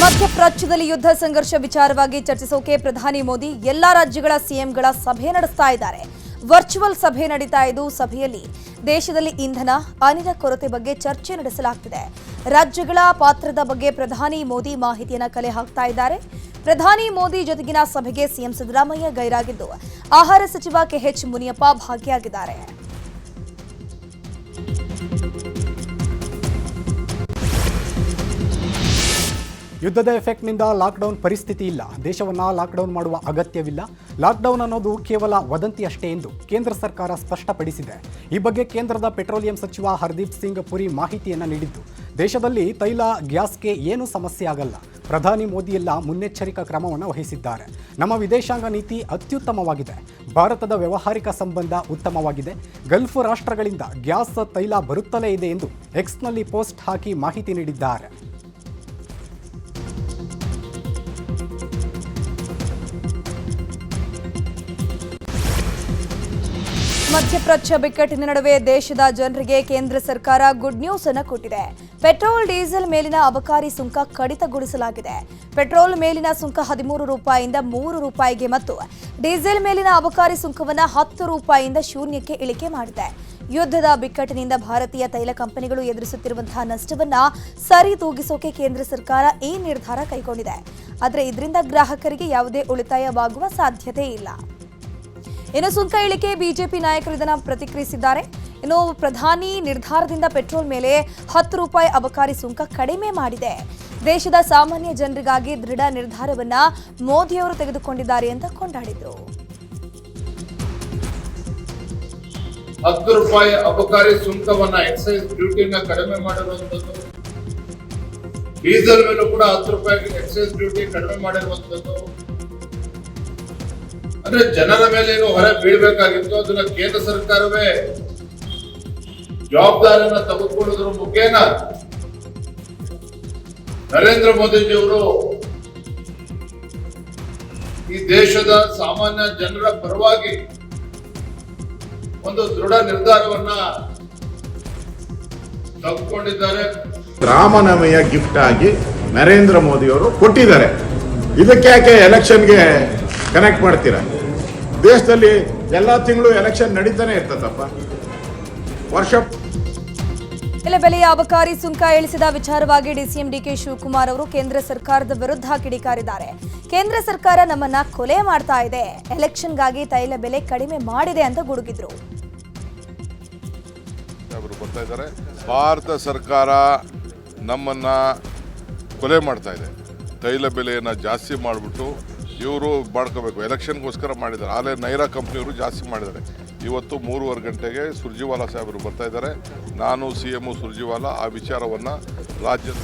ಮಧ್ಯಪ್ರಾಚ್ಯದಲ್ಲಿ ಯುದ್ಧ ಸಂಘರ್ಷ ವಿಚಾರವಾಗಿ ಚರ್ಚಿಸೋಕೆ ಪ್ರಧಾನಿ ಮೋದಿ ಎಲ್ಲಾ ರಾಜ್ಯಗಳ ಸಿಎಂಗಳ ಸಭೆ ನಡೆಸ್ತಾ ಇದ್ದಾರೆ. ವರ್ಚುವಲ್ ಸಭೆ ನಡೀತಾ ಇದ್ದು ಸಭೆಯಲ್ಲಿ ದೇಶದಲ್ಲಿ ಇಂಧನ, ಅನಿಲ ಕೊರತೆ ಬಗ್ಗೆ ಚರ್ಚೆ ನಡೆಸಲಾಗುತ್ತಿದೆ. ರಾಜ್ಯಗಳ ಪಾತ್ರದ ಬಗ್ಗೆ ಪ್ರಧಾನಿ ಮೋದಿ ಮಾಹಿತಿಯನ್ನು ಕಲೆ ಹಾಕ್ತಾ ಇದ್ದಾರೆ. ಪ್ರಧಾನಿ ಮೋದಿ ಜೊತೆಗಿನ ಸಭೆಗೆ ಸಿಎಂ ಸಿದ್ದರಾಮಯ್ಯ ಗೈರಾಗಿದ್ದು, ಆಹಾರ ಸಚಿವ ಕೆಎಚ್ ಮುನಿಯಪ್ಪ ಭಾಗಿಯಾಗಿದ್ದಾರೆ. ಯುದ್ಧದ ಎಫೆಕ್ಟ್ನಿಂದ ಲಾಕ್ಡೌನ್ ಪರಿಸ್ಥಿತಿ ಇಲ್ಲ. ದೇಶವನ್ನು ಲಾಕ್ಡೌನ್ ಮಾಡುವ ಅಗತ್ಯವಿಲ್ಲ. ಲಾಕ್ಡೌನ್ ಅನ್ನೋದು ಕೇವಲ ವದಂತಿ ಅಷ್ಟೇ ಎಂದು ಕೇಂದ್ರ ಸರ್ಕಾರ ಸ್ಪಷ್ಟಪಡಿಸಿದೆ. ಈ ಬಗ್ಗೆ ಕೇಂದ್ರದ ಪೆಟ್ರೋಲಿಯಂ ಸಚಿವ ಹರ್ದೀಪ್ ಸಿಂಗ್ ಪುರಿ ಮಾಹಿತಿಯನ್ನು ನೀಡಿದ್ದು, ದೇಶದಲ್ಲಿ ತೈಲ, ಗ್ಯಾಸ್ಗೆ ಏನೂ ಸಮಸ್ಯೆ ಆಗಲ್ಲ. ಪ್ರಧಾನಿ ಮೋದಿ ಎಲ್ಲ ಮುನ್ನೆಚ್ಚರಿಕಾ ಕ್ರಮವನ್ನು ವಹಿಸಿದ್ದಾರೆ. ನಮ್ಮ ವಿದೇಶಾಂಗ ನೀತಿ ಅತ್ಯುತ್ತಮವಾಗಿದೆ. ಭಾರತದ ವ್ಯಾವಹಾರಿಕ ಸಂಬಂಧ ಉತ್ತಮವಾಗಿದೆ. ಗಲ್ಫ್ ರಾಷ್ಟ್ರಗಳಿಂದ ಗ್ಯಾಸ್, ತೈಲ ಬರುತ್ತಲೇ ಇದೆ ಎಂದು ಎಕ್ಸ್ನಲ್ಲಿ ಪೋಸ್ಟ್ ಹಾಕಿ ಮಾಹಿತಿ ನೀಡಿದ್ದಾರೆ. ಮಧ್ಯಪ್ರಾಚ್ಯ ಬಿಕ್ಕಟ್ಟಿನ ನಡುವೆ ದೇಶದ ಜನರಿಗೆ ಕೇಂದ್ರ ಸರ್ಕಾರ ಗುಡ್ ನ್ಯೂಸ್ ಅನ್ನು ಕೊಟ್ಟಿದೆ. ಪೆಟ್ರೋಲ್, ಡೀಸೆಲ್ ಮೇಲಿನ ಅಬಕಾರಿ ಸುಂಕ ಕಡಿತಗೊಳಿಸಲಾಗಿದೆ. ಪೆಟ್ರೋಲ್ ಮೇಲಿನ ಸುಂಕ 13 ರೂಪಾಯಿಯಿಂದ 3 ರೂಪಾಯಿಗೆ ಮತ್ತು ಡೀಸೆಲ್ ಮೇಲಿನ ಅಬಕಾರಿ ಸುಂಕವನ್ನು 10 ರೂಪಾಯಿಯಿಂದ ಶೂನ್ಯಕ್ಕೆ ಇಳಿಕೆ ಮಾಡಿದೆ. ಯುದ್ಧದ ಬಿಕ್ಕಟ್ಟಿನಿಂದ ಭಾರತೀಯ ತೈಲ ಕಂಪನಿಗಳು ಎದುರಿಸುತ್ತಿರುವಂತಹ ನಷ್ಟವನ್ನ ಸರಿದೂಗಿಸೋಕೆ ಕೇಂದ್ರ ಸರ್ಕಾರ ಈ ನಿರ್ಧಾರ ಕೈಗೊಂಡಿದೆ. ಆದರೆ ಇದರಿಂದ ಗ್ರಾಹಕರಿಗೆ ಯಾವುದೇ ಉಳಿತಾಯವಾಗುವ ಸಾಧ್ಯತೆ ಇಲ್ಲ. ಇನ್ನು ಸುಂಕ ಇಳಿಕೆ ಬಿಜೆಪಿ ನಾಯಕರು ಇದನ್ನು ಪ್ರತಿಕ್ರಿಯಿಸಿದ್ದಾರೆ. ಇನ್ನು ಪ್ರಧಾನಿ ನಿರ್ಧಾರದಿಂದ ಪೆಟ್ರೋಲ್ ಮೇಲೆ 10 ರೂಪಾಯಿ ಅಬಕಾರಿ ಸುಂಕ ಕಡಿಮೆ ಮಾಡಿದೆ. ದೇಶದ ಸಾಮಾನ್ಯ ಜನರಿಗಾಗಿ ದೃಢ ನಿರ್ಧಾರವನ್ನ ಮೋದಿಯವರು ತೆಗೆದುಕೊಂಡಿದ್ದಾರೆ ಅಂತ ಕೊಂಡಾಡಿದ್ರು. 10 ರೂಪಾಯಿ ಅಬಕಾರಿ ಸುಂಕವನ್ನ, ಎಕ್ಸೈಸ್ ಡ್ಯೂಟಿನ ಕಡಿಮೆ ಮಾಡಿರುವಂತದ್ದು, ಡೀಸೆಲ್ ಮೇಲೂ ಕೂಡ 10 ರೂಪಾಯಿ ಎಕ್ಸೈಸ್ ಡ್ಯೂಟಿ ಕಡಿಮೆ ಮಾಡಿರುವಂತದ್ದು. ಅಂದ್ರೆ ಜನರ ಮೇಲೆ ಏನು ಹೊರೆ ಬೀಳ್ಬೇಕಾಗಿತ್ತು, ಅದನ್ನ ಕೇಂದ್ರ ಸರ್ಕಾರವೇ ಜವಾಬ್ದಾರಿಯನ್ನ ತೆಗೆದುಕೊಳ್ಳುವುದರ ಮುಖೇನ ನರೇಂದ್ರ ಮೋದಿಜಿಯವರು ಈ ದೇಶದ ಸಾಮಾನ್ಯ ಜನರ ಪರವಾಗಿ ಒಂದು ದೃಢ ನಿರ್ಧಾರವನ್ನ ತೆಗೆದುಕೊಂಡಿದ್ದಾರೆ. ರಾಮನವಮಿಯ ಗಿಫ್ಟ್ ಆಗಿ ನರೇಂದ್ರ ಮೋದಿ ಅವರು ಕೊಟ್ಟಿದ್ದಾರೆ. ಇದಕ್ಕೆ ಯಾಕೆ ಎಲೆಕ್ಷನ್ಗೆ ಕನೆಕ್ಟ್ ಮಾಡ್ತೀರಾ? ದೇಶದಲ್ಲಿ ಎಲ್ಲಾ ತಿಂಗಳು ಎಲೆಕ್ಷನ್ ನಡೀತಾನೆ ಇರ್ತದಪ್ಪ. ವರ್ಷ ಬೆಲೆಯ ಅಬಕಾರಿ ಸುಂಕ ಇಳಿಸಿದ ವಿಚಾರವಾಗಿ ಡಿಸಿಎಂ ಡಿಕೆ ಶಿವಕುಮಾರ್ ಅವರು ಕೇಂದ್ರ ಸರ್ಕಾರದ ವಿರುದ್ಧ ಕಿಡಿಕಾರಿದ್ದಾರೆ. ಕೇಂದ್ರ ಸರ್ಕಾರ ನಮ್ಮನ್ನ ಕೊಲೆ ಮಾಡ್ತಾ ಇದೆ, ಎಲೆಕ್ಷನ್ಗಾಗಿ ತೈಲ ಬೆಲೆ ಕಡಿಮೆ ಮಾಡಿದೆ ಅಂತ ಗುಡುಗಿದ್ರು. ಭಾರತ ಸರ್ಕಾರ ನಮ್ಮನ್ನ ಕೊಲೆ ಮಾಡ್ತಾ ಇದೆ. ತೈಲ ಬೆಲೆಯನ್ನು ಜಾಸ್ತಿ ಮಾಡಿಬಿಟ್ಟು ಇವರು ಮಾಡ್ಕೋಬೇಕು, ಎಲೆಕ್ಷನ್ಗೋಸ್ಕರ ಮಾಡಿದ್ದಾರೆ. ಆಲೇ ನೈರಾ ಕಂಪ್ನಿಯವರು ಜಾಸ್ತಿ ಮಾಡಿದ್ದಾರೆ. ಇವತ್ತು 3:15 ಗಂಟೆಗೆ ಸುರ್ಜಿವಾಲಾ ಸಾಹೇಬರು ಬರ್ತಾ ಇದ್ದಾರೆ. ನಾನು ಸಿಎಂ ಸುರ್ಜಿವಾಲಾ ಆ ವಿಚಾರವನ್ನು ರಾಜ್ಯದ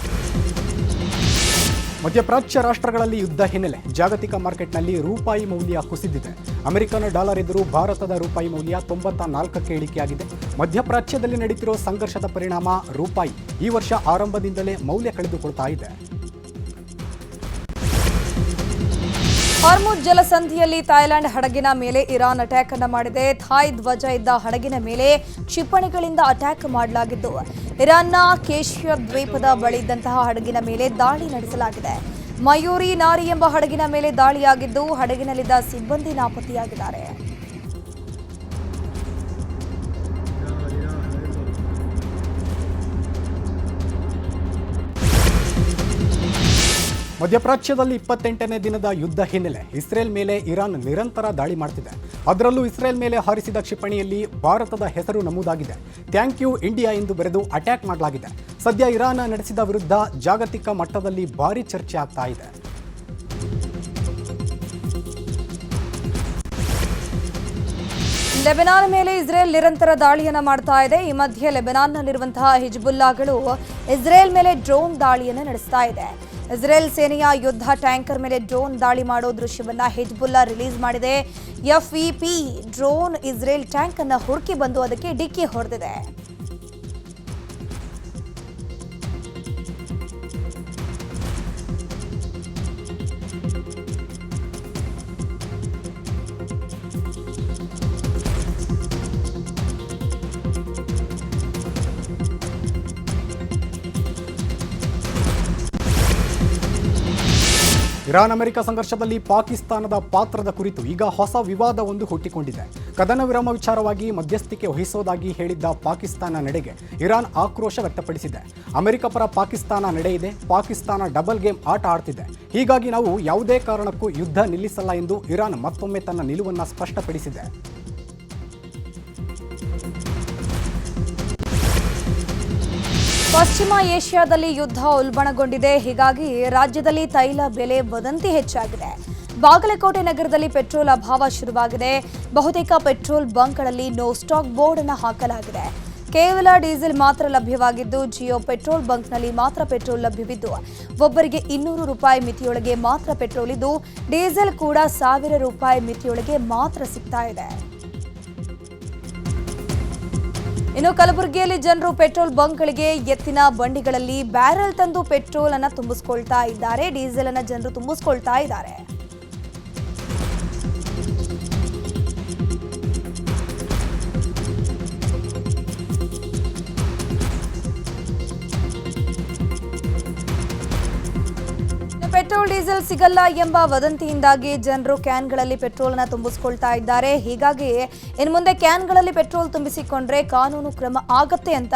ಮಧ್ಯಪ್ರಾಚ್ಯ ರಾಷ್ಟ್ರಗಳಲ್ಲಿ ಯುದ್ಧ ಹಿನ್ನೆಲೆ ಜಾಗತಿಕ ಮಾರ್ಕೆಟ್ನಲ್ಲಿ ರೂಪಾಯಿ ಮೌಲ್ಯ ಕುಸಿದಿದೆ. ಅಮೆರಿಕನ್ ಡಾಲರ್ ಎದುರು ಭಾರತದ ರೂಪಾಯಿ ಮೌಲ್ಯ 94ಕ್ಕೆ ಇಳಿಕೆಯಾಗಿದೆ. ಮಧ್ಯಪ್ರಾಚ್ಯದಲ್ಲಿ ನಡೆಯುತ್ತಿರೋ ಸಂಘರ್ಷದ ಪರಿಣಾಮ ರೂಪಾಯಿ ಈ ವರ್ಷ ಆರಂಭದಿಂದಲೇ ಮೌಲ್ಯ ಕಳೆದುಕೊಳ್ತಾ ಇದೆ. ಹಾರ್ಮುಜ್ ಜಲಸಂಧಿಯಲ್ಲಿ ಥಾಯ್ಲೆಂಡ್ ಹಡಗಿನ ಮೇಲೆ ಇರಾನ್ ಅಟ್ಯಾಕ್ ಅನ್ನು ಮಾಡಿದೆ. ಥಾಯ್ ಧ್ವಜ ಇದ್ದ ಹಡಗಿನ ಮೇಲೆ ಕ್ಷಿಪಣಿಗಳಿಂದ ಅಟ್ಯಾಕ್ ಮಾಡಲಾಗಿದ್ದು, ಇರಾನ್ನ ಕೇಶ್ಯ ದ್ವೀಪದ ಬಳಿ ಇದ್ದಂತಹ ಹಡಗಿನ ಮೇಲೆ ದಾಳಿ ನಡೆಸಲಾಗಿದೆ. ಮಯೂರಿ ನಾರಿ ಎಂಬ ಹಡಗಿನ ಮೇಲೆ ದಾಳಿಯಾಗಿದ್ದು, ಹಡಗಿನಲ್ಲಿದ್ದ ಸಿಬ್ಬಂದಿ ನಾಪತ್ತೆಯಾಗಿದ್ದಾರೆ. ಮಧ್ಯಪ್ರಾಚ್ಯದಲ್ಲಿ 28ನೇ ದಿನದ ಯುದ್ಧ ಹಿನ್ನೆಲೆ ಇಸ್ರೇಲ್ ಮೇಲೆ ಇರಾನ್ ನಿರಂತರ ದಾಳಿ ಮಾಡ್ತಿದೆ. ಅದರಲ್ಲೂ ಇಸ್ರೇಲ್ ಮೇಲೆ ಹಾರಿಸಿದ ಕ್ಷಿಪಣಿಯಲ್ಲಿ ಭಾರತದ ಹೆಸರು ನಮೂದಾಗಿದೆ. ಥ್ಯಾಂಕ್ ಯು ಇಂಡಿಯಾ ಎಂದು ಬರೆದು ಅಟ್ಯಾಕ್ ಮಾಡಲಾಗಿದೆ. ಸದ್ಯ ಇರಾನ್ ನಡೆಸಿದ ವಿರುದ್ಧ ಜಾಗತಿಕ ಮಟ್ಟದಲ್ಲಿ ಭಾರಿ ಚರ್ಚೆ ಆಗ್ತಾ ಇದೆ. ಲೆಬನಾನ್ ಮೇಲೆ ಇಸ್ರೇಲ್ ನಿರಂತರ ದಾಳಿಯನ್ನು ಮಾಡ್ತಾ ಇದೆ. ಈ ಮಧ್ಯೆ ಲೆಬನಾನ್ನಲ್ಲಿರುವಂತಹ ಹಿಜ್ಬುಲ್ಲಾಗಳು ಇಸ್ರೇಲ್ ಮೇಲೆ ಡ್ರೋನ್ ದಾಳಿಯನ್ನು ನಡೆಸ್ತಾ ಇದೆ. ಇಸ್ರೇಲ್ ಸೇನೆಯ ಯುದ್ಧ ಟ್ಯಾಂಕರ್ ಮೇಲೆ ಡ್ರೋನ್ ದಾಳಿ ಮಾಡೋ ದೃಶ್ಯವನ್ನ ಹಿಜ್ಬುಲ್ಲಾ ರಿಲೀಸ್ ಮಾಡಿದೆ. ಎಫ್ಇಪಿ ಡ್ರೋನ್ ಇಸ್ರೇಲ್ ಟ್ಯಾಂಕ್ ಅನ್ನು ಹುಡುಕಿ ಬಂದು ಅದಕ್ಕೆ ಡಿಕ್ಕಿ ಹೊಡೆದಿದೆ. ಇರಾನ್ ಅಮೆರಿಕ ಸಂಘರ್ಷದಲ್ಲಿ ಪಾಕಿಸ್ತಾನದ ಪಾತ್ರದ ಕುರಿತು ಈಗ ಹೊಸ ವಿವಾದವೊಂದು ಹುಟ್ಟಿಕೊಂಡಿದೆ. ಕದನ ವಿರಾಮ ವಿಚಾರವಾಗಿ ಮಧ್ಯಸ್ಥಿಕೆ ವಹಿಸೋದಾಗಿ ಹೇಳಿದ್ದ ಪಾಕಿಸ್ತಾನ ನಡೆಗೆ ಇರಾನ್ ಆಕ್ರೋಶ ವ್ಯಕ್ತಪಡಿಸಿದೆ. ಅಮೆರಿಕ ಪರ ಪಾಕಿಸ್ತಾನ ನಡೆ ಇದೆ, ಪಾಕಿಸ್ತಾನ ಡಬಲ್ ಗೇಮ್ ಆಟ ಆಡ್ತಿದೆ, ಹೀಗಾಗಿ ನಾವು ಯಾವುದೇ ಕಾರಣಕ್ಕೂ ಯುದ್ಧ ನಿಲ್ಲಿಸಲ್ಲ ಎಂದು ಇರಾನ್ ಮತ್ತೊಮ್ಮೆ ತನ್ನ ನಿಲುವನ್ನು ಸ್ಪಷ್ಟಪಡಿಸಿದೆ. ಪಶ್ಚಿಮ ಏಷ್ಯಾದಲ್ಲಿ ಯುದ್ಧ ಉಲ್ಬಣಗೊಂಡಿದೆ. ಹೀಗಾಗಿ ರಾಜ್ಯದಲ್ಲಿ ತೈಲ ಬೆಲೆ ವದಂತಿ ಹೆಚ್ಚಾಗಿದೆ. ಬಾಗಲಕೋಟೆ ನಗರದಲ್ಲಿ ಪೆಟ್ರೋಲ್ ಅಭಾವ ಶುರುವಾಗಿದೆ. ಬಹುತೇಕ ಪೆಟ್ರೋಲ್ ಬಂಕ್ಗಳಲ್ಲಿ ನೋ ಸ್ಟಾಕ್ ಬೋರ್ಡ್ ಅನ್ನು ಹಾಕಲಾಗಿದೆ. ಕೇವಲ ಡೀಸೆಲ್ ಮಾತ್ರ ಲಭ್ಯವಾಗಿದ್ದು, ಜಿಯೋ ಪೆಟ್ರೋಲ್ ಬಂಕ್ನಲ್ಲಿ ಮಾತ್ರ ಪೆಟ್ರೋಲ್ ಲಭ್ಯವಿದ್ದು, ಒಬ್ಬರಿಗೆ 200 ರೂಪಾಯಿ ಮಿತಿಯೊಳಗೆ ಮಾತ್ರ ಪೆಟ್ರೋಲ್ ಇದ್ದು, ಡೀಸೆಲ್ ಕೂಡ 1000 ರೂಪಾಯಿ ಮಿತಿಯೊಳಗೆ ಮಾತ್ರ ಸಿಗ್ತಾ ಇದೆ. ಇನ್ನು ಕಲಬುರಗಿಯಲ್ಲಿ ಜನರು ಪೆಟ್ರೋಲ್ ಬಂಕ್ಗಳಿಗೆ ಎತ್ತಿನ ಬಂಡಿಗಳಲ್ಲಿ ಬ್ಯಾರೆಲ್ ತಂದು ಪೆಟ್ರೋಲ್ ಅನ್ನು ತುಂಬಿಸ್ಕೊಳ್ತಾ ಇದ್ದಾರೆ. ಡೀಸೆಲ್ ಅನ್ನು ಜನರು ತುಂಬಿಸ್ಕೊಳ್ತಾ ಇದ್ದಾರೆ. ಪೆಟ್ರೋಲ್ ಡೀಸೆಲ್ ಸಿಗಲ್ಲ ಎಂಬ ವದಂತಿಯಿಂದಾಗಿ ಜನರು ಕ್ಯಾನ್ಗಳಲ್ಲಿ ಪೆಟ್ರೋಲ್ ಅನ್ನು ತುಂಬಿಸ್ಕೊಳ್ತಾ ಇದ್ದಾರೆ. ಹೀಗಾಗಿ ಇನ್ನು ಮುಂದೆ ಕ್ಯಾನ್ಗಳಲ್ಲಿ ಪೆಟ್ರೋಲ್ ತುಂಬಿಸಿಕೊಂಡ್ರೆ ಕಾನೂನು ಕ್ರಮ ಆಗತ್ತೆ ಅಂತ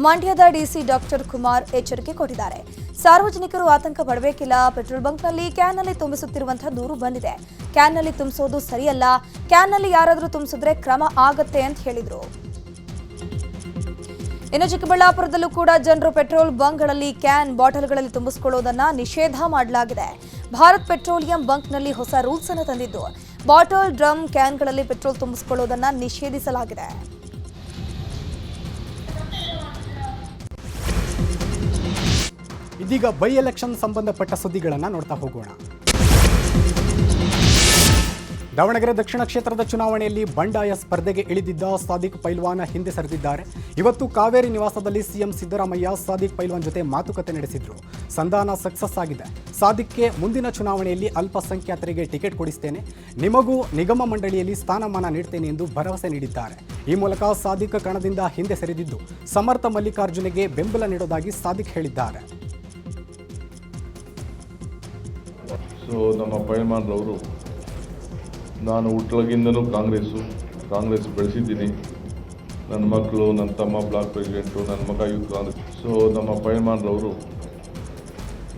ಮಂಡ್ಯದ ಡಿಸಿ ಡಾಕ್ಟರ್ ಕುಮಾರ್ ಎಚ್ಚರಿಕೆ ಕೊಟ್ಟಿದ್ದಾರೆ. ಸಾರ್ವಜನಿಕರು ಆತಂಕ ಪಡಬೇಕಿಲ್ಲ. ಪೆಟ್ರೋಲ್ ಬಂಕ್ನಲ್ಲಿ ಕ್ಯಾನ್ನಲ್ಲಿ ತುಂಬಿಸುತ್ತಿರುವಂತಹ ದೂರು ಬಂದಿದೆ. ಕ್ಯಾನ್ನಲ್ಲಿ ತುಂಬಿಸೋದು ಸರಿಯಲ್ಲ, ಕ್ಯಾನ್ನಲ್ಲಿ ಯಾರಾದರೂ ತುಂಬಿಸಿದ್ರೆ ಕ್ರಮ ಆಗತ್ತೆ ಅಂತ ಹೇಳಿದ್ರು. ಇನ್ನು ಚಿಕ್ಕಬಳ್ಳಾಪುರದಲ್ಲೂ ಕೂಡ ಜನರು ಪೆಟ್ರೋಲ್ ಬಂಕ್ಗಳಲ್ಲಿ ಕ್ಯಾನ್ ಬಾಟಲ್ಗಳಲ್ಲಿ ತುಂಬಿಸಿಕೊಳ್ಳುವುದನ್ನು ನಿಷೇಧ ಮಾಡಲಾಗಿದೆ. ಭಾರತ್ ಪೆಟ್ರೋಲಿಯಂ ಬಂಕ್ನಲ್ಲಿ ಹೊಸ ರೂಲ್ಸ್ ಅನ್ನು ತಂದಿದ್ದು, ಬಾಟಲ್, ಡ್ರಮ್, ಕ್ಯಾನ್ಗಳಲ್ಲಿ ಪೆಟ್ರೋಲ್ ತುಂಬಿಸಿಕೊಳ್ಳುವುದನ್ನು ನಿಷೇಧಿಸಲಾಗಿದೆ. ಇದೀಗ ಬೈ ಎಲೆಕ್ಷನ್ ಸಂಬಂಧಪಟ್ಟ ಸುದ್ದಿಗಳನ್ನು ನೋಡ್ತಾ ಹೋಗೋಣ. ದಾವಣಗೆರೆ ದಕ್ಷಿಣ ಕ್ಷೇತ್ರದ ಚುನಾವಣೆಯಲ್ಲಿ ಬಂಡಾಯ ಸ್ಪರ್ಧೆಗೆ ಇಳಿದಿದ್ದ ಸಾದಿಕ್ ಪೈಲ್ವಾನ್ ಹಿಂದೆ ಸರಿದಿದ್ದಾರೆ. ಇವತ್ತು ಕಾವೇರಿ ನಿವಾಸದಲ್ಲಿ ಸಿಎಂ ಸಿದ್ದರಾಮಯ್ಯ ಸಾದಿಕ್ ಪೈಲ್ವಾನ್ ಜೊತೆ ಮಾತುಕತೆ ನಡೆಸಿದ್ರು. ಸಂಧಾನ ಸಕ್ಸಸ್ ಆಗಿದೆ. ಸಾದಿಕ್ಗೆ ಮುಂದಿನ ಚುನಾವಣೆಯಲ್ಲಿ ಅಲ್ಪಸಂಖ್ಯಾತರಿಗೆ ಟಿಕೆಟ್ ಕೊಡಿಸ್ತೇನೆ, ನಿಮಗೂ ನಿಗಮ ಮಂಡಳಿಯಲ್ಲಿ ಸ್ಥಾನಮಾನ ನೀಡ್ತೇನೆ ಎಂದು ಭರವಸೆ ನೀಡಿದ್ದಾರೆ. ಈ ಮೂಲಕ ಸಾದಿಕ್ ಕಣದಿಂದ ಹಿಂದೆ ಸರಿದಿದ್ದು, ಸಮರ್ಥ ಮಲ್ಲಿಕಾರ್ಜುನಿಗೆ ಬೆಂಬಲ ನೀಡೋದಾಗಿ ಸಾದಿಕ್ ಹೇಳಿದ್ದಾರೆ. ನಮ್ಮ ಪೈಲ್ವಾನ್ರವರು ನಾನು ಹುಟ್ಟಲಾಗಿಂದನೂ ಕಾಂಗ್ರೆಸ್ ಬೆಳೆಸಿದ್ದೀನಿ. ನನ್ನ ಮಕ್ಕಳು, ನನ್ನ ತಮ್ಮ ಬ್ಲಾಕ್ ಪ್ರೆಸಿಡೆಂಟು, ನನ್ನ ಮಗ ಯೂತ್ ಕಾಂಗ್ರೆಸ್. ನಮ್ಮ ಪೈಲ್ವಾನ್ರವರು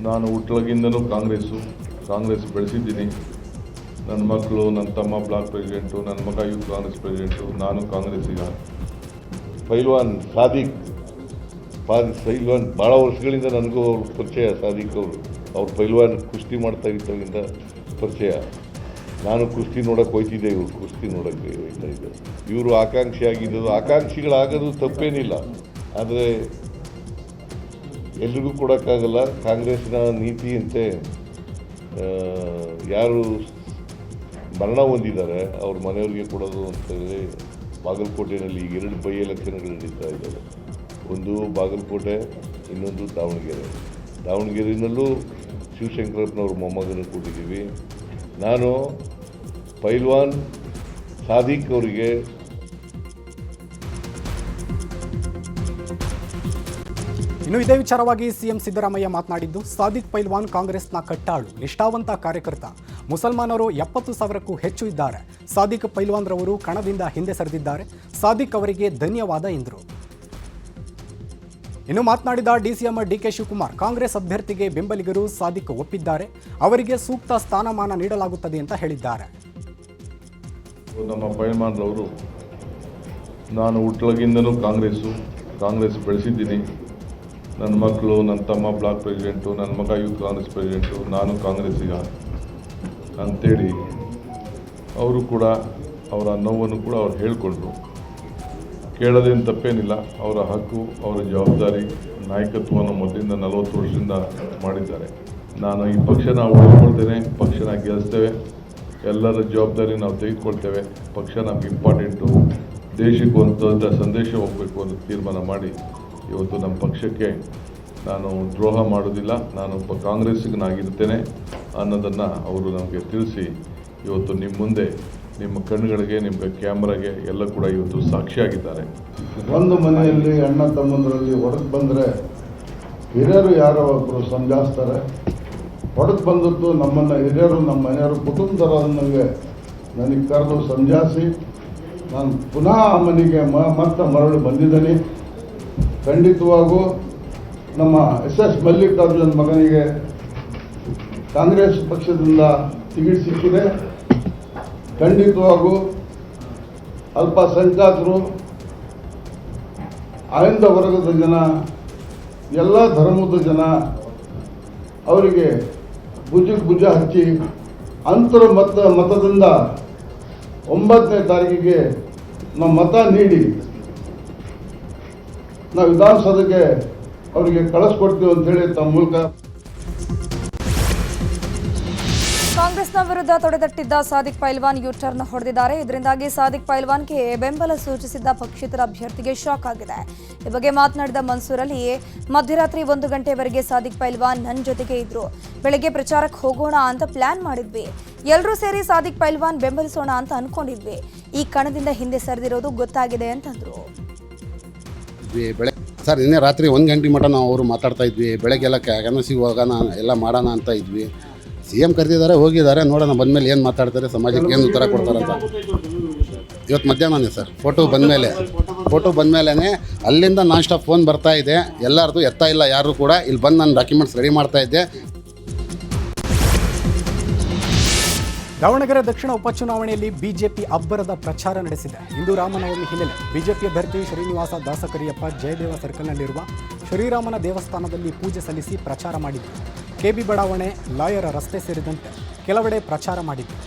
ನಾನು ಹುಟ್ಟಲಾಗಿಂದನೂ ಕಾಂಗ್ರೆಸ್ ಬೆಳೆಸಿದ್ದೀನಿ. ನನ್ನ ಮಕ್ಕಳು, ನನ್ನ ತಮ್ಮ ಬ್ಲಾಕ್ ಪ್ರೆಸಿಡೆಂಟು, ನನ್ನ ಮಗ ಯೂತ್ ಕಾಂಗ್ರೆಸ್ ಪ್ರೆಸಿಡೆಂಟು, ನಾನು ಕಾಂಗ್ರೆಸ್ಸಿಗ. ಪೈಲ್ವಾನ್ ಸಾದಿಕ್ ಭಾಳ ವರ್ಷಗಳಿಂದ ನನಗೂ ಅವ್ರ ಪರಿಚಯ. ಸಾದಿಕ್ ಅವ್ರು ಪೈಲ್ವಾನ್ ಕುಸ್ತಿ ಮಾಡ್ತಾ ಇದ್ದಾಗಿಂದ ಪರಿಚಯ. ನಾನು ಕುಸ್ತಿ ನೋಡೋಕೆ ಹೋಗ್ತಿದ್ದೆ, ಇವರು ಕುಸ್ತಿ ನೋಡೋಕ್ಕೆ ಹೋಗ್ತಾ ಇದ್ದೆ. ಇವರು ಆಕಾಂಕ್ಷಿಯಾಗಿದ್ದು, ಆಕಾಂಕ್ಷಿಗಳಾಗೋದು ತಪ್ಪೇನಿಲ್ಲ, ಆದರೆ ಎಲ್ರಿಗೂ ಕೊಡೋಕ್ಕಾಗಲ್ಲ. ಕಾಂಗ್ರೆಸ್ನ ನೀತಿಯಂತೆ ಯಾರು ಮರಣ ಹೊಂದಿದ್ದಾರೆ ಅವ್ರ ಮನೆಯವ್ರಿಗೆ ಕೊಡೋದು ಅಂತೇಳಿ ಬಾಗಲಕೋಟೆಯಲ್ಲಿ ಈಗ 2 ಬೈ ಎಲೆಕ್ಷನ್ಗಳು ನಡೀತಾ ಇದ್ದಾವೆ. ಒಂದು ಬಾಗಲಕೋಟೆ, ಇನ್ನೊಂದು ದಾವಣಗೆರೆಯಲ್ಲೂ ಶಿವಶಂಕರಪ್ಪನವ್ರ ಮೊಮ್ಮಗನ ಕೊಟ್ಟಿದ್ದೀವಿ. ನಾನು ಪೈಲ್ವಾನ್ ಸಾದಿಕ್ ಅವರಿಗೆ ಇನ್ನು ಇದೇ ವಿಚಾರವಾಗಿ ಸಿಎಂ ಸಿದ್ದರಾಮಯ್ಯ ಮಾತನಾಡಿದ್ದು, ಸಾದಿಕ್ ಪೈಲ್ವಾನ್ ಕಾಂಗ್ರೆಸ್ನ ಕಟ್ಟಾಳು, ನಿಷ್ಠಾವಂತ ಕಾರ್ಯಕರ್ತ. ಮುಸಲ್ಮಾನರು 70,000ಕ್ಕೂ ಹೆಚ್ಚು ಇದ್ದಾರೆ. ಸಾದಿಕ್ ಪೈಲ್ವಾನ್ರವರು ಕಣದಿಂದ ಹಿಂದೆ ಸರಿದಿದ್ದಾರೆ. ಸಾದಿಕ್ ಅವರಿಗೆ ಧನ್ಯವಾದ ಎಂದರು. ಇನ್ನು ಮಾತನಾಡಿದ ಡಿಸಿಎಂ ಡಿಕೆ ಶಿವಕುಮಾರ್, ಕಾಂಗ್ರೆಸ್ ಅಭ್ಯರ್ಥಿಗೆ ಬೆಂಬಲಿಗರು ಸಾದಿಕ್ ಒಪ್ಪಿದ್ದಾರೆ, ಅವರಿಗೆ ಸೂಕ್ತ ಸ್ಥಾನಮಾನ ನೀಡಲಾಗುತ್ತದೆ ಅಂತ ಹೇಳಿದ್ದಾರೆ. ನಮ್ಮ ಪೈಲ್ವಾನ್ರವರು ನಾನು ಹುಟ್ಟಲಾಗಿಂದನೂ ಕಾಂಗ್ರೆಸ್ ಬೆಳೆಸಿದ್ದೀನಿ. ನನ್ನ ಮಕ್ಕಳು, ನನ್ನ ತಮ್ಮ ಬ್ಲಾಕ್ ಪ್ರೆಸಿಡೆಂಟು, ನನ್ನ ಮಗ ಯೂತ್ ಕಾಂಗ್ರೆಸ್ ಪ್ರೆಸಿಡೆಂಟು, ನಾನು ಕಾಂಗ್ರೆಸ್ಸಿಗ ಅಂಥೇಳಿ ಅವರು ಕೂಡ ಅವರ ನೋವನ್ನು ಕೂಡ ಅವ್ರು ಹೇಳಿಕೊಂಡ್ರು. ಕೇಳೋದೇನು ತಪ್ಪೇನಿಲ್ಲ, ಅವರ ಹಕ್ಕು, ಅವರ ಜವಾಬ್ದಾರಿ. ನಾಯಕತ್ವವನ್ನು ಮೊದಲಿಂದ 40 ವರ್ಷದಿಂದ ಮಾಡಿದ್ದಾರೆ. ನಾನು ಈ ಪಕ್ಷನ ಉಳಿಸ್ಕೊಳ್ತೇನೆ, ಪಕ್ಷನ ಗೆಲ್ಲಿಸ್ತೇವೆ, ಎಲ್ಲರ ಜವಾಬ್ದಾರಿ ನಾವು ತೆಗೆದುಕೊಳ್ತೇವೆ. ಪಕ್ಷ ನಮ್ಗೆ ಇಂಪಾರ್ಟೆಂಟು, ದೇಶಕ್ಕೆ ಒಂದು ದೊಡ್ಡ ಸಂದೇಶ ಹೋಗಬೇಕು ಅಂತ ತೀರ್ಮಾನ ಮಾಡಿ ಇವತ್ತು ನಮ್ಮ ಪಕ್ಷಕ್ಕೆ ನಾನು ದ್ರೋಹ ಮಾಡೋದಿಲ್ಲ, ನಾನು ಕಾಂಗ್ರೆಸ್ಸಿಗನಾಗಿರ್ತೇನೆ ಅನ್ನೋದನ್ನು ಅವರು ನಮಗೆ ತಿಳಿಸಿ ಇವತ್ತು ನಿಮ್ಮ ಮುಂದೆ, ನಿಮ್ಮ ಕಣ್ಣುಗಳಿಗೆ, ನಿಮ್ಮ ಕ್ಯಾಮ್ರಾಗೆ ಎಲ್ಲ ಕೂಡ ಇವತ್ತು ಸಾಕ್ಷಿಯಾಗಿದ್ದಾರೆ. ಒಂದು ಮನೆಯಲ್ಲಿ ಅಣ್ಣ ತಮ್ಮಂದರಲ್ಲಿ ಹೊಡೆದು ಬಂದರೆ ಹಿರಿಯರು ಯಾರೋ ಒಬ್ಬರು ಸಮಜಾಯಿಸ್ತಾರೆ, ಹೊಡೆದು ಬಂದದ್ದು ನಮ್ಮನ್ನು ಹಿರಿಯರು, ನಮ್ಮ ಮನೆಯವರು, ಕುಟುಂಬದವರು ನನಗೆ ಕರೆದು ಸಮಜಾಯಿಸಿ ನಾನು ಪುನಃ ಆ ಮನೆಗೆ ಮತ್ತೆ ಮರಳಿ ಬಂದಿದ್ದೇನೆ. ಖಂಡಿತವಾಗೂ ನಮ್ಮ ಎಸ್ ಮಲ್ಲಿಕಾರ್ಜುನ್ ಮಗನಿಗೆ ಕಾಂಗ್ರೆಸ್ ಪಕ್ಷದಿಂದ ಟಿಕೆಟ್ ಸಿಕ್ಕಿದೆ. ಖಂಡಿತವಾಗೂ ಅಲ್ಪಸಂಖ್ಯಾತರು, ಆಯ್ದ ವರ್ಗದ ಜನ, ಎಲ್ಲ ಧರ್ಮದ ಜನ ಅವರಿಗೆ ಭುಜ ಹಚ್ಚಿ ಅಂತರ ಮತದಿಂದ 9ನೇ ತಾರೀಕಿಗೆ ನಾವು ಮತ ನೀಡಿ ನಾವು ವಿಧಾನಸೌಧಕ್ಕೆ ಅವರಿಗೆ ಕಳಿಸ್ಕೊಡ್ತೀವಿ ಅಂತೇಳಿ ತಮ್ಮ ಮೂಲಕ ಕಾಂಗ್ರೆಸ್ನ ವಿರುದ್ಧ ತೊಡೆತಟ್ಟಿದ್ದ ಸಾದಿಕ್ ಪೈಲ್ವಾನ್ ಯು ಟರ್ನ್ ಹೊಡೆದಿದ್ದಾರೆ. ಇದರಿಂದಾಗಿ ಸಾದಿಕ್ ಪೈಲ್ವಾನ್ಗೆ ಬೆಂಬಲ ಸೂಚಿಸಿದ್ದ ಪಕ್ಷೇತರ ಅಭ್ಯರ್ಥಿಗೆ ಶಾಕ್ ಆಗಿದೆ. ಈ ಬಗ್ಗೆ ಮಾತನಾಡಿದ ಮನ್ಸೂರ್ ಅಲಿ, ಮಧ್ಯರಾತ್ರಿ 1 ಗಂಟೆವರೆಗೆ ಸಾದಿಕ್ ಪೈಲ್ವಾನ್ ನನ್ನ ಜೊತೆಗೆ ಇದ್ರು. ಬೆಳಗ್ಗೆ ಪ್ರಚಾರಕ್ಕೆ ಹೋಗೋಣ ಅಂತ ಪ್ಲಾನ್ ಮಾಡಿದ್ವಿ. ಎಲ್ಲರೂ ಸೇರಿ ಸಾದಿಕ್ ಪೈಲ್ವಾನ್ ಬೆಂಬಲಿಸೋಣ ಅಂತ ಅನ್ಕೊಂಡಿದ್ವಿ. ಈ ಕಣದಿಂದ ಹಿಂದೆ ಸರಿದಿರೋದು ಗೊತ್ತಾಗಿದೆ ಅಂತಂದ್ರು. ಸರ್, ನಿನ್ನೆ ರಾತ್ರಿ 1 ಗಂಟೆ ಮಟ್ಟ ನಾವು ಅವರು ಮಾತಾಡ್ತಾ ಇದ್ವಿ. ಬೆಳಗ್ಗೆಲ್ಲ ಕ್ಯಾನ್ವಸಿಗೆ ಹೋಗೋಣ, ಎಲ್ಲ ಮಾಡೋಣ ಅಂತ ಇದ್ವಿ. CM ಕರೆದಿದ್ದಾರೆ, ಹೋಗಿದ್ದಾರೆ, ನೋಡೋಣ ಬಂದಮೇಲೆ ಏನು ಮಾತಾಡ್ತಾರೆ, ಸಮಾಜಕ್ಕೆ ಏನು ಉತ್ತರ ಕೊಡ್ತಾರೆ ಅಂತ. ಇವತ್ತು ಮಧ್ಯಾಹ್ನನೇ ಸರ್, ಫೋಟೋ ಬಂದಮೇಲೆ ಅಲ್ಲಿಂದ ನಾನ್ ಸ್ಟಾಪ್ ಫೋನ್ ಬರ್ತಾ ಇದೆ. ಎಲ್ಲರದು ಎತ್ತಾ ಇಲ್ಲ ಯಾರು ಕೂಡ. ಇಲ್ಲಿ ಬಂದು ನಾನು ಡಾಕ್ಯುಮೆಂಟ್ಸ್ ರೆಡಿ ಮಾಡ್ತಾ ಇದ್ದೆ. ದಾವಣಗೆರೆ ದಕ್ಷಿಣ ಉಪಚುನಾವಣೆಯಲ್ಲಿ ಬಿಜೆಪಿ ಅಬ್ಬರದ ಪ್ರಚಾರ ನಡೆಸಿದೆ. ಇಂದು ರಾಮನವಮಿ ಹಿನ್ನೆಲೆ ಬಿಜೆಪಿ ಅಭ್ಯರ್ಥಿ ಶ್ರೀನಿವಾಸ ದಾಸಕರಿಯಪ್ಪ ಜಯದೇವ ಸರ್ಕಲ್ನಲ್ಲಿರುವ ಶ್ರೀರಾಮನ ದೇವಸ್ಥಾನದಲ್ಲಿ ಪೂಜೆ ಸಲ್ಲಿಸಿ ಪ್ರಚಾರ ಮಾಡಿದರು. KB ಬಡಾವಣೆ, ಲಾಯರ ರಸ್ತೆ ಸೇರಿದಂತೆ ಕೆಲವೆಡೆ ಪ್ರಚಾರ ಮಾಡಿದರು.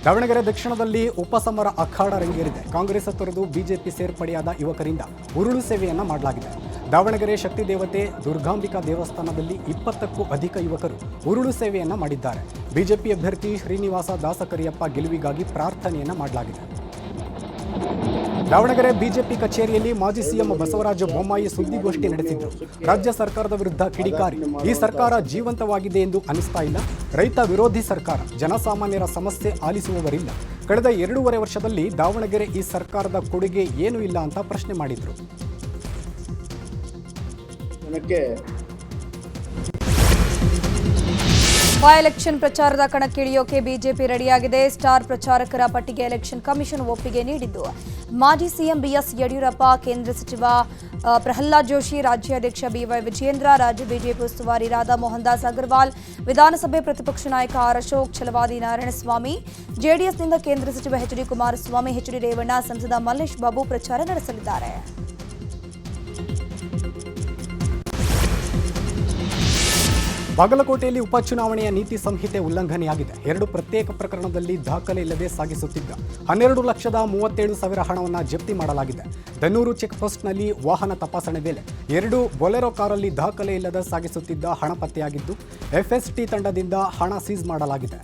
ದಾವಣಗೆರೆ ದಕ್ಷಿಣದಲ್ಲಿ ಉಪಸಮರ ಅಖಾಡ ರಂಗೇರಿದೆ. ಕಾಂಗ್ರೆಸ್ ತೊರೆದು ಬಿಜೆಪಿ ಸೇರ್ಪಡೆಯಾದ ಯುವಕರಿಂದ ಉರುಳು ಸೇವೆಯನ್ನು ಮಾಡಲಾಗಿದೆ. ದಾವಣಗೆರೆ ಶಕ್ತಿ ದೇವತೆ ದುರ್ಗಾಂಬಿಕಾ ದೇವಸ್ಥಾನದಲ್ಲಿ 20ಕ್ಕೂ ಅಧಿಕ ಯುವಕರು ಉರುಳು ಸೇವೆಯನ್ನು ಮಾಡಿದ್ದಾರೆ. ಬಿಜೆಪಿ ಅಭ್ಯರ್ಥಿ ಶ್ರೀನಿವಾಸ ದಾಸಕರಿಯಪ್ಪ ಗೆಲುವಿಗಾಗಿ ಪ್ರಾರ್ಥನೆಯನ್ನು ಮಾಡಲಾಗಿದೆ. ದಾವಣಗೆರೆ ಬಿಜೆಪಿ ಕಚೇರಿಯಲ್ಲಿ ಮಾಜಿ ಸಿಎಂ ಬಸವರಾಜ ಬೊಮ್ಮಾಯಿ ಸುದ್ದಿಗೋಷ್ಠಿ ನಡೆಸಿದ್ದು, ರಾಜ್ಯ ಸರ್ಕಾರದ ವಿರುದ್ಧ ಕಿಡಿಕಾರಿ. ಈ ಸರ್ಕಾರ ಜೀವಂತವಾಗಿದೆ ಎಂದು ಅನಿಸ್ತಾ ಇಲ್ಲ. ರೈತ ವಿರೋಧಿ ಸರ್ಕಾರ, ಜನಸಾಮಾನ್ಯರ ಸಮಸ್ಯೆ ಆಲಿಸುವವರಿಲ್ಲ. ಕಳೆದ 2.5 ವರ್ಷದಲ್ಲಿ ದಾವಣಗೆರೆ ಈ ಸರ್ಕಾರದ ಕೊಡುಗೆ ಏನೂ ಇಲ್ಲ ಅಂತ ಪ್ರಶ್ನೆ ಮಾಡಿದರು. ಬೈ ಎಲೆಕ್ಷನ್ ಪ್ರಚಾರದ ಕಣಕ್ಕಿಳಿಯೋಕೆ ಬಿಜೆಪಿ ರೆಡಿಯಾಗಿದೆ. ಸ್ಟಾರ್ ಪ್ರಚಾರಕರ ಪಟ್ಟಿಗೆ ಎಲೆಕ್ಷನ್ ಕಮಿಷನ್ ಒಪ್ಪಿಗೆ ನೀಡಿದ್ದು, ಮಾಜಿ ಸಿಎಂ BS ಯಡಿಯೂರಪ್ಪ, ಕೇಂದ್ರ ಸಚಿವ ಪ್ರಹ್ಲಾದ್ ಜೋಶಿ, ರಾಜ್ಯಾಧ್ಯಕ್ಷ BY ವಿಜಯೇಂದ್ರ, ರಾಜ್ಯ ಬಿಜೆಪಿ ಉಸ್ತುವಾರಿ ರಾಧಾ ಮೋಹನ್ ದಾಸ್ ಅಗರ್ವಾಲ್, ವಿಧಾನಸಭೆ ಪ್ರತಿಪಕ್ಷ ನಾಯಕ ಆರ್ ಅಶೋಕ್, ಛಲವಾದಿ ನಾರಾಯಣಸ್ವಾಮಿ, ಜೆಡಿಎಸ್ನಿಂದ ಕೇಂದ್ರ ಸಚಿವ HD ಕುಮಾರಸ್ವಾಮಿ, HD ರೇವಣ್ಣ, ಸಂಸದ ಮಲ್ಲೇಶ್ ಬಾಬು ಪ್ರಚಾರ ನಡೆಸಲಿದ್ದಾರೆ. ಬಾಗಲಕೋಟೆಯಲ್ಲಿ ಉಪಚುನಾವಣೆಯ ನೀತಿ ಸಂಹಿತೆ ಉಲ್ಲಂಘನೆಯಾಗಿದೆ. 2 ಪ್ರತ್ಯೇಕ ಪ್ರಕರಣದಲ್ಲಿ ದಾಖಲೆ ಇಲ್ಲದೆ ಸಾಗಿಸುತ್ತಿದ್ದ 12,37,000 ಹಣವನ್ನು ಜಪ್ತಿ ಮಾಡಲಾಗಿದೆ. ದನ್ನೂರು ಚೆಕ್ ಪೋಸ್ಟ್ನಲ್ಲಿ ವಾಹನ ತಪಾಸಣೆ ವೇಳೆ 2 ಬೊಲೆರೋ ಕಾರಲ್ಲಿ ದಾಖಲೆ ಇಲ್ಲದೆ ಸಾಗಿಸುತ್ತಿದ್ದ ಹಣ ಪತ್ತೆಯಾಗಿದ್ದು, FST ತಂಡದಿಂದ ಹಣ ಸೀಸ್ ಮಾಡಲಾಗಿದೆ.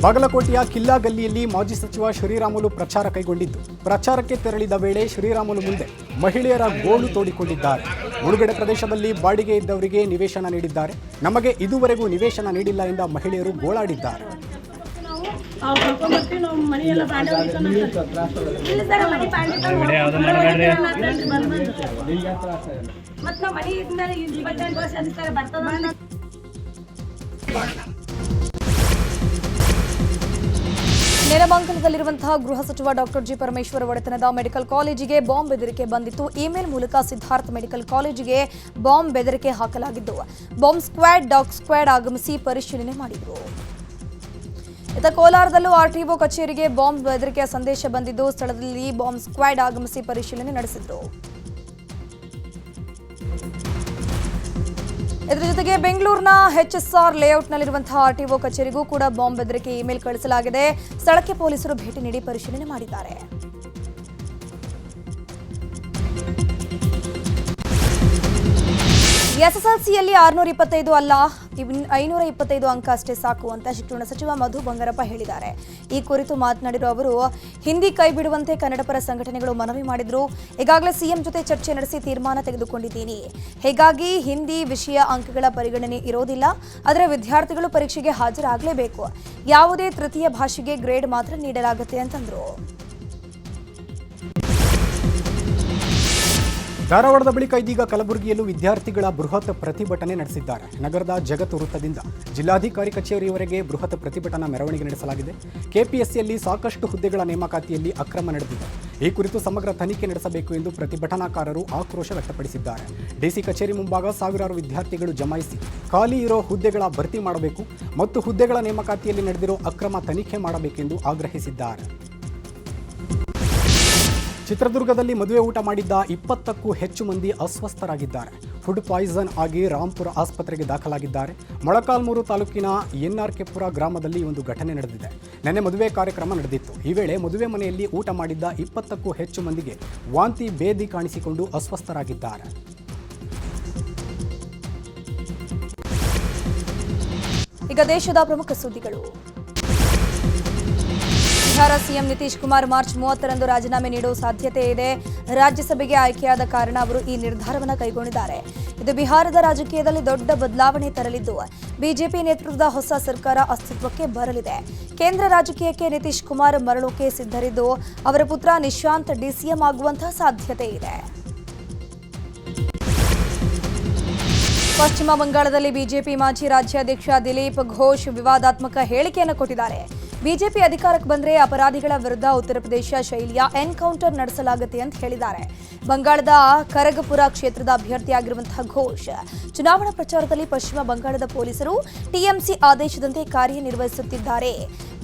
ಬಾಗಲಕೋಟೆಯ ಕಿಲ್ಲಾ ಗಲ್ಲಿಯಲ್ಲಿ ಮಾಜಿ ಸಚಿವ ಶ್ರೀರಾಮುಲು ಪ್ರಚಾರ ಕೈಗೊಂಡಿದ್ದು, ಪ್ರಚಾರಕ್ಕೆ ತೆರಳಿದ ವೇಳೆ ಶ್ರೀರಾಮುಲು ಮುಂದೆ ಮಹಿಳೆಯರ ಗೋಳು ತೋಡಿಕೊಂಡಿದ್ದಾರೆ. ಮುಳುಗಡೆ ಪ್ರದೇಶದಲ್ಲಿ ಬಾಡಿಗೆ ಇದ್ದವರಿಗೆ ನಿವೇಶನ ನೀಡಿದ್ದಾರೆ. ನಮಗೆ ಇದುವರೆಗೂ ನಿವೇಶನ ನೀಡಿಲ್ಲ ಎಂದ ಮಹಿಳೆಯರು ಗೋಳಾಡಿದ್ದಾರೆ. ನೆಲಮಂಗಲದಲ್ಲಿರುವಂತಹ ಗೃಹ ಸಚಿವ ಡಾಕ್ಟರ್ ಜಿ ಪರಮೇಶ್ವರ್ ಒಡೆತನದ ಮೆಡಿಕಲ್ ಕಾಲೇಜಿಗೆ ಬಾಂಬ್ ಬೆದರಿಕೆ ಬಂದಿತ್ತು. ಇಮೇಲ್ ಮೂಲಕ ಸಿದ್ಧಾರ್ಥ ಮೆಡಿಕಲ್ ಕಾಲೇಜಿಗೆ ಬಾಂಬ್ ಬೆದರಿಕೆ ಹಾಕಲಾಗಿದ್ದು, ಬಾಂಬ್ ಸ್ಕ್ವಾಡ್, ಡಾಗ್ ಸ್ಕ್ವಾಡ್ ಆಗಮಿಸಿ ಪರಿಶೀಲನೆ ಮಾಡಿದರು. ಇತ್ತ ಕೋಲಾರದಲ್ಲೂ RTO ಕಚೇರಿಗೆ ಬಾಂಬ್ ಬೆದರಿಕೆಯ ಸಂದೇಶ ಬಂದಿದ್ದು, ಸ್ಥಳದಲ್ಲಿ ಬಾಂಬ್ ಸ್ಕ್ವಾಡ್ ಆಗಮಿಸಿ ಪರಿಶೀಲನೆ ನಡೆಸಿದರು. ಇದರ ಜೊತೆಗೆ ಬೆಂಗಳೂರಿನ HSR ಲೇಔಟ್ನಲ್ಲಿರುವಂತಹ RTO ಕಚೇರಿಗೂ ಕೂಡ ಬಾಂಬ್ ಬೆದರಿಕೆ ಇಮೇಲ್ ಕಳಿಸಲಾಗಿದೆ. ಸ್ಥಳಕ್ಕೆ ಪೊಲೀಸರು ಭೇಟಿ ನೀಡಿ ಪರಿಶೀಲನೆ ಮಾಡಿದ್ದಾರೆ. SSLCಯಲ್ಲಿ 625 ಅಲ್ಲ 525 ಅಂಕ ಅಷ್ಟೇ ಸಾಕು ಅಂತ ಶಿಕ್ಷಣ ಸಚಿವ ಮಧು ಬಂಗಾರಪ್ಪ ಹೇಳಿದ್ದಾರೆ. ಈ ಕುರಿತು ಮಾತನಾಡಿರುವ ಅವರು, ಹಿಂದಿ ಕೈ ಬಿಡುವಂತೆ ಕನ್ನಡಪರ ಸಂಘಟನೆಗಳು ಮನವಿ ಮಾಡಿದ್ರು. ಈಗಾಗಲೇ CM ಜೊತೆ ಚರ್ಚೆ ನಡೆಸಿ ತೀರ್ಮಾನ ತೆಗೆದುಕೊಂಡಿದ್ದೀನಿ. ಹೀಗಾಗಿ ಹಿಂದಿ ವಿಷಯ ಅಂಕಗಳ ಪರಿಗಣನೆ ಇರೋದಿಲ್ಲ. ಆದರೆ ವಿದ್ಯಾರ್ಥಿಗಳು ಪರೀಕ್ಷೆಗೆ ಹಾಜರಾಗಲೇಬೇಕು. ಯಾವುದೇ ತೃತೀಯ ಭಾಷೆಗೆ ಗ್ರೇಡ್ ಮಾತ್ರ ನೀಡಲಾಗುತ್ತೆ ಅಂತಂದ್ರು. ಧಾರವಾಡದ ಬಳಿಕ ಇದೀಗ ಕಲಬುರಗಿಯಲ್ಲೂ ವಿದ್ಯಾರ್ಥಿಗಳ ಬೃಹತ್ ಪ್ರತಿಭಟನೆ ನಡೆಸಿದ್ದಾರೆ. ನಗರದ ಜಗತ್ ವೃತ್ತದಿಂದ ಜಿಲ್ಲಾಧಿಕಾರಿ ಕಚೇರಿಯವರೆಗೆ ಬೃಹತ್ ಪ್ರತಿಭಟನಾ ಮೆರವಣಿಗೆ ನಡೆಸಲಾಗಿದೆ. ಕೆಪಿಎಸ್ಸಿಯಲ್ಲಿ ಸಾಕಷ್ಟು ಹುದ್ದೆಗಳ ನೇಮಕಾತಿಯಲ್ಲಿ ಅಕ್ರಮ ನಡೆದಿದೆ. ಈ ಕುರಿತು ಸಮಗ್ರ ತನಿಖೆ ನಡೆಸಬೇಕು ಎಂದು ಪ್ರತಿಭಟನಾಕಾರರು ಆಕ್ರೋಶ ವ್ಯಕ್ತಪಡಿಸಿದ್ದಾರೆ. ಡಿಸಿ ಕಚೇರಿ ಮುಂಭಾಗ ಸಾವಿರಾರು ವಿದ್ಯಾರ್ಥಿಗಳು ಜಮಾಯಿಸಿ ಖಾಲಿ ಇರೋ ಹುದ್ದೆಗಳ ಭರ್ತಿ ಮಾಡಬೇಕು ಮತ್ತು ಹುದ್ದೆಗಳ ನೇಮಕಾತಿಯಲ್ಲಿ ನಡೆದಿರೋ ಅಕ್ರಮ ತನಿಖೆ ಮಾಡಬೇಕೆಂದು ಆಗ್ರಹಿಸಿದ್ದಾರೆ. ಚಿತ್ರದುರ್ಗದಲ್ಲಿ ಮದುವೆ ಊಟ ಮಾಡಿದ್ದ 20ಕ್ಕೂ ಹೆಚ್ಚು ಮಂದಿ ಅಸ್ವಸ್ಥರಾಗಿದ್ದಾರೆ. ಫುಡ್ ಪಾಯ್ಸನ್ ಆಗಿ ರಾಂಪುರ ಆಸ್ಪತ್ರೆಗೆ ದಾಖಲಾಗಿದ್ದಾರೆ. ಮೊಳಕಾಲ್ಮೂರು ತಾಲೂಕಿನ ಎನ್ಆರ್ಕೆಪುರ ಗ್ರಾಮದಲ್ಲಿ ಒಂದು ಘಟನೆ ನಡೆದಿದೆ. ನೆನ್ನೆ ಮದುವೆ ಕಾರ್ಯಕ್ರಮ ನಡೆದಿತ್ತು. ಈ ವೇಳೆ ಮದುವೆ ಮನೆಯಲ್ಲಿ ಊಟ ಮಾಡಿದ್ದ 20ಕ್ಕೂ ಹೆಚ್ಚು ಮಂದಿಗೆ ವಾಂತಿ ಭೇದಿ ಕಾಣಿಸಿಕೊಂಡು ಅಸ್ವಸ್ಥರಾಗಿದ್ದಾರೆ. ಈಗ ದೇಶದ ಪ್ರಮುಖ ಸುದ್ದಿಗಳು. ಬಿಹಾರ ಸಿಎಂ ನಿತೀಶ್ ಕುಮಾರ್ ಮಾರ್ಚ್ 30ರಂದು ರಾಜೀನಾಮೆ ನೀಡುವ ಸಾಧ್ಯತೆ ಇದೆ. ರಾಜ್ಯಸಭೆಗೆ ಆಯ್ಕೆಯಾದ ಕಾರಣ ಅವರು ಈ ನಿರ್ಧಾರವನ್ನು ಕೈಗೊಂಡಿದ್ದಾರೆ. ಇದು ಬಿಹಾರದ ರಾಜಕೀಯದಲ್ಲಿ ದೊಡ್ಡ ಬದಲಾವಣೆ ತರಲಿದ್ದು ಬಿಜೆಪಿ ನೇತೃತ್ವದ ಹೊಸ ಸರ್ಕಾರ ಅಸ್ತಿತ್ವಕ್ಕೆ ಬರಲಿದೆ. ಕೇಂದ್ರ ರಾಜಕೀಯಕ್ಕೆ ನಿತೀಶ್ ಕುಮಾರ್ ಮರಳೋಕೆ ಸಿದ್ಧರಿದ್ದು ಅವರ ಪುತ್ರ ನಿಶಾಂತ್ ಡಿಸಿಎಂ ಆಗುವಂತಹ ಸಾಧ್ಯತೆ ಇದೆ. ಪಶ್ಚಿಮ ಬಂಗಾಳದಲ್ಲಿ ಬಿಜೆಪಿ ಮಾಜಿ ರಾಜ್ಯಾಧ್ಯಕ್ಷ ದಿಲೀಪ್ ಘೋಷ್ ವಿವಾದಾತ್ಮಕ ಹೇಳಿಕೆಯನ್ನು ಕೊಟ್ಟಿದ್ದಾರೆ. ಬಿಜೆಪಿ ಅಧಿಕಾರಕ್ಕೆ ಬಂದರೆ ಅಪರಾಧಿಗಳ ವಿರುದ್ಧ ಉತ್ತರ ಪ್ರದೇಶ ಶೈಲಿಯ ಎನ್ಕೌಂಟರ್ ನಡೆಸಲಾಗುತ್ತೆ ಅಂತ ಹೇಳಿದ್ದಾರೆ. ಬಂಗಾಳದ ಖರಗಪುರ ಕ್ಷೇತ್ರದ ಅಭ್ಯರ್ಥಿಯಾಗಿರುವಂತಹ ಘೋಷ್ ಚುನಾವಣಾ ಪ್ರಚಾರದಲ್ಲಿ ಪಶ್ಚಿಮ ಬಂಗಾಳದ ಪೊಲೀಸರು ಟಿಎಂಸಿ ಆದೇಶದಂತೆ ಕಾರ್ಯನಿರ್ವಹಿಸುತ್ತಿದ್ದಾರೆ.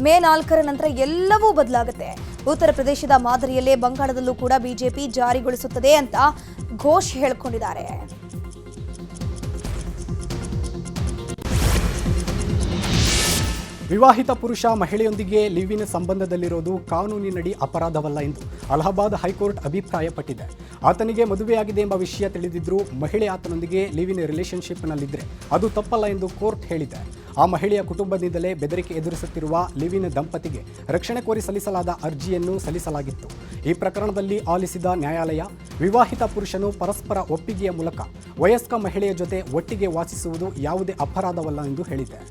ಮೇ 4ರ ನಂತರ ಎಲ್ಲವೂ ಬದಲಾಗುತ್ತೆ. ಉತ್ತರ ಪ್ರದೇಶದ ಮಾದರಿಯಲ್ಲೇ ಬಂಗಾಳದಲ್ಲೂ ಕೂಡ ಬಿಜೆಪಿ ಜಾರಿಗೊಳಿಸುತ್ತದೆ ಅಂತ ಘೋಷ್ ಹೇಳಿಕೊಂಡಿದ್ದಾರೆ. ವಿವಾಹಿತ ಪುರುಷ ಮಹಿಳೆಯೊಂದಿಗೆ ಲಿವ್ ಇನ್ ಸಂಬಂಧದಲ್ಲಿರೋದು ಕಾನೂನಿನಡಿ ಅಪರಾಧವಲ್ಲ ಎಂದು ಅಲಹಾಬಾದ್ ಹೈಕೋರ್ಟ್ ಅಭಿಪ್ರಾಯಪಟ್ಟಿದೆ. ಆತನಿಗೆ ಮದುವೆಯಾಗಿದೆ ಎಂಬ ವಿಷಯ ತಿಳಿದಿದ್ರೂ ಮಹಿಳೆ ಆತನೊಂದಿಗೆ ಲಿವ್ ಇನ್ ರಿಲೇಷನ್ಶಿಪ್ನಲ್ಲಿದ್ದರೆ ಅದು ತಪ್ಪಲ್ಲ ಎಂದು ಕೋರ್ಟ್ ಹೇಳಿದೆ. ಆ ಮಹಿಳೆಯ ಕುಟುಂಬದಿಂದಲೇ ಬೆದರಿಕೆ ಎದುರಿಸುತ್ತಿರುವ ಲಿವ್ ಇನ್ ದಂಪತಿಗೆ ರಕ್ಷಣೆ ಕೋರಿ ಸಲ್ಲಿಸಲಾದ ಅರ್ಜಿಯನ್ನು ಸಲ್ಲಿಸಲಾಗಿತ್ತು. ಈ ಪ್ರಕರಣದಲ್ಲಿ ಆಲಿಸಿದ ನ್ಯಾಯಾಲಯ ವಿವಾಹಿತ ಪುರುಷನು ಪರಸ್ಪರ ಒಪ್ಪಿಗೆಯ ಮೂಲಕ ವಯಸ್ಕ ಮಹಿಳೆಯ ಜೊತೆ ಒಟ್ಟಿಗೆ ವಾಸಿಸುವುದು ಯಾವುದೇ ಅಪರಾಧವಲ್ಲ ಎಂದು ಹೇಳಿದೆ.